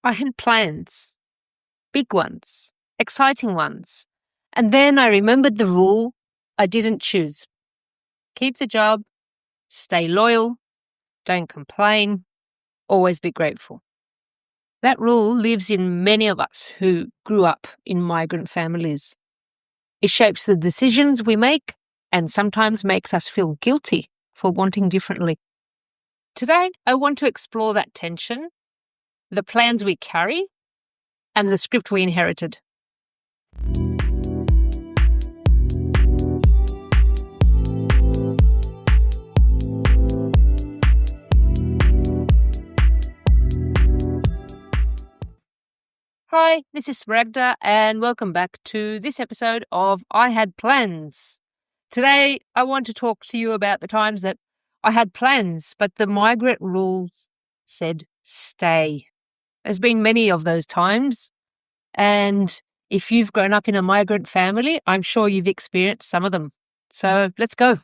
I had plans, big ones, exciting ones. And then I remembered the rule I didn't choose. Keep the job, stay loyal, don't complain, always be grateful. That rule lives in many of us who grew up in migrant families. It shapes the decisions we make and sometimes makes us feel guilty for wanting differently. Today, I want to explore that tension, the plans we carry, and the script we inherited. Hi, this is Ragda, and welcome back to this episode of I Had Plans. Today, I want to talk to you about the times that I had plans, but the migrant rules said stay. There's been many of those times, and if you've grown up in a migrant family, I'm sure you've experienced some of them. So let's go.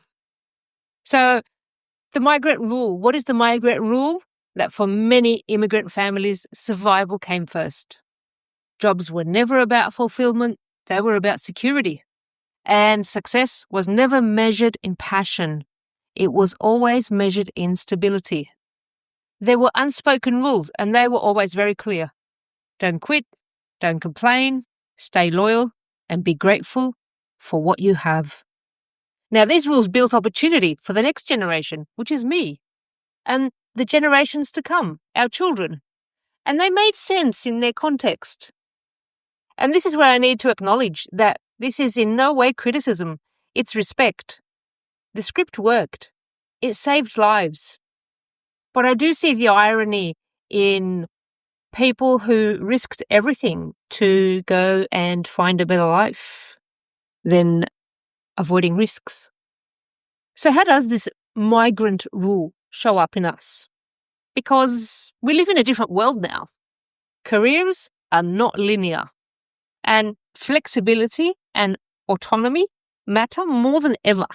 So the migrant rule, what is the migrant rule? That for many immigrant families, survival came first. Jobs were never about fulfillment, they were about security. And success was never measured in passion. It was always measured in stability. There were unspoken rules, and they were always very clear. Don't quit, don't complain, stay loyal, and be grateful for what you have. Now, these rules built opportunity for the next generation, which is me, and the generations to come, our children. And they made sense in their context. And this is where I need to acknowledge that this is in no way criticism, it's respect. The script worked. It saved lives. But I do see the irony in people who risked everything to go and find a better life than avoiding risks. So how does this migrant rule show up in us? Because we live in a different world now. Careers are not linear. And flexibility and autonomy matter more than ever.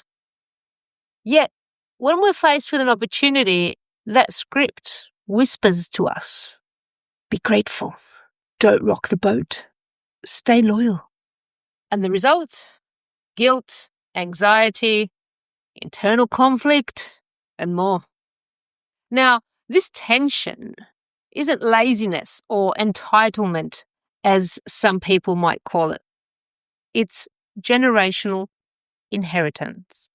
Yet, when we're faced with an opportunity, that script whispers to us, be grateful, don't rock the boat, stay loyal. And the result? Guilt, anxiety, internal conflict, and more. Now, this tension isn't laziness or entitlement, as some people might call it. It's generational inheritance.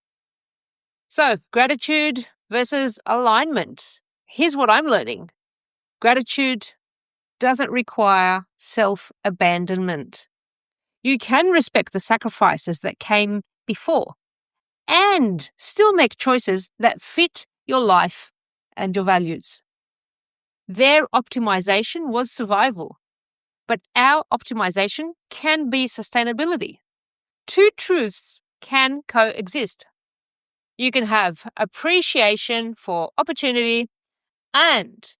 So, gratitude versus alignment. Here's what I'm learning. Gratitude doesn't require self-abandonment. You can respect the sacrifices that came before and still make choices that fit your life and your values. Their optimization was survival. But our optimization can be sustainability. Two truths can coexist. You can have appreciation for opportunity and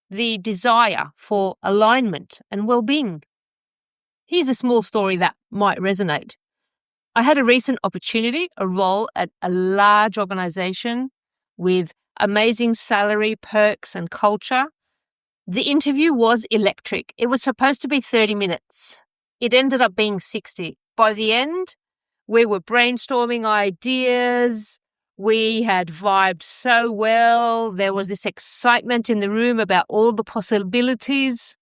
the desire for alignment and well-being. Here's a small story that might resonate. I had a recent opportunity, a role at a large organization with amazing salary, perks, and culture. The interview was electric. It was supposed to be 30 minutes. It ended up being 60. By the end, we were brainstorming ideas. We had vibed so well. There was this excitement in the room about all the possibilities.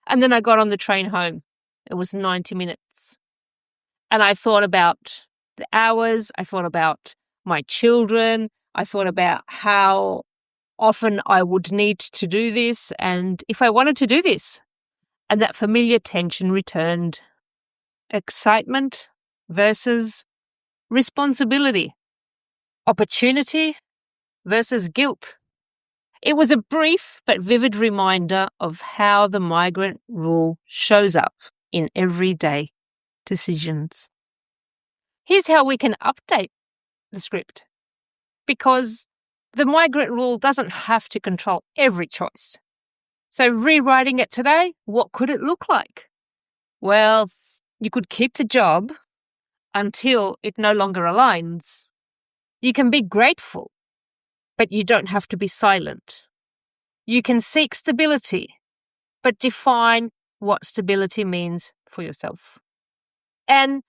And then I got on the train home. It was 90 minutes. And I thought about the hours. I thought about my children. I thought about how often I would need to do this and if I wanted to do this. And that familiar tension returned. Excitement versus responsibility. Opportunity versus guilt. It was a brief but vivid reminder of how the migrant rule shows up in everyday decisions. Here's how we can update the script. Because the migrant rule doesn't have to control every choice. So rewriting it today, what could it look like? Well, you could keep the job until it no longer aligns. You can be grateful, but you don't have to be silent. You can seek stability, but define what stability means for yourself. And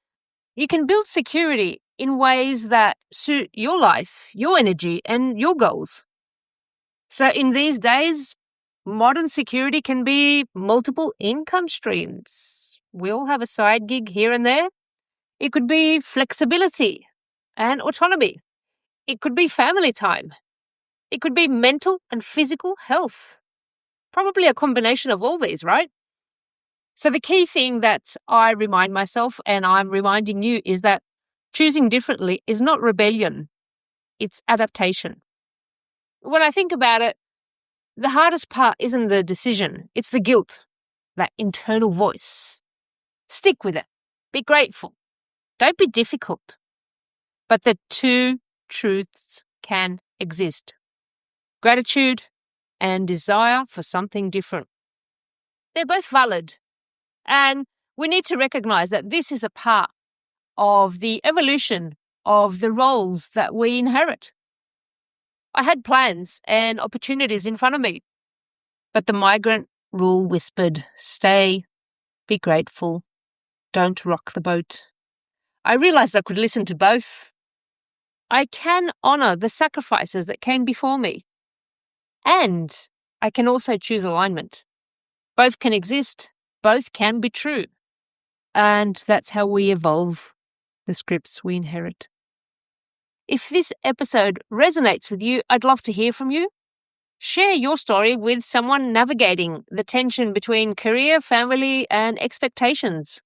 you can build security in ways that suit your life, your energy, and your goals. So in these days, modern security can be multiple income streams. We'll have a side gig here and there. It could be flexibility and autonomy. It could be family time. It could be mental and physical health. Probably a combination of all these, right? So the key thing that I remind myself, and I'm reminding you, is that choosing differently is not rebellion. It's adaptation. When I think about it, the hardest part isn't the decision. It's the guilt, that internal voice. Stick with it. Be grateful. Don't be difficult. But the two truths can exist. Gratitude and desire for something different. They're both valid. And we need to recognize that this is a part of the evolution of the roles that we inherit. I had plans and opportunities in front of me, but the migrant rule whispered, stay, be grateful, don't rock the boat. I realized I could listen to both. I can honor the sacrifices that came before me, and I can also choose alignment. Both can exist, both can be true, and that's how we evolve the scripts we inherit. If this episode resonates with you, I'd love to hear from you. Share your story with someone navigating the tension between career, family, and expectations.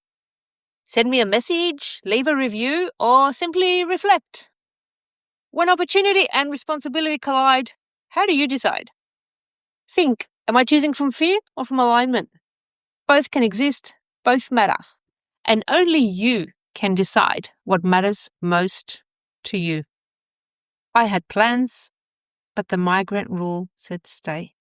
Send me a message, leave a review, or simply reflect. When opportunity and responsibility collide, how do you decide? Think, am I choosing from fear or from alignment? Both can exist, both matter, and only you can decide what matters most to you. I had plans, but the migrant rule said stay.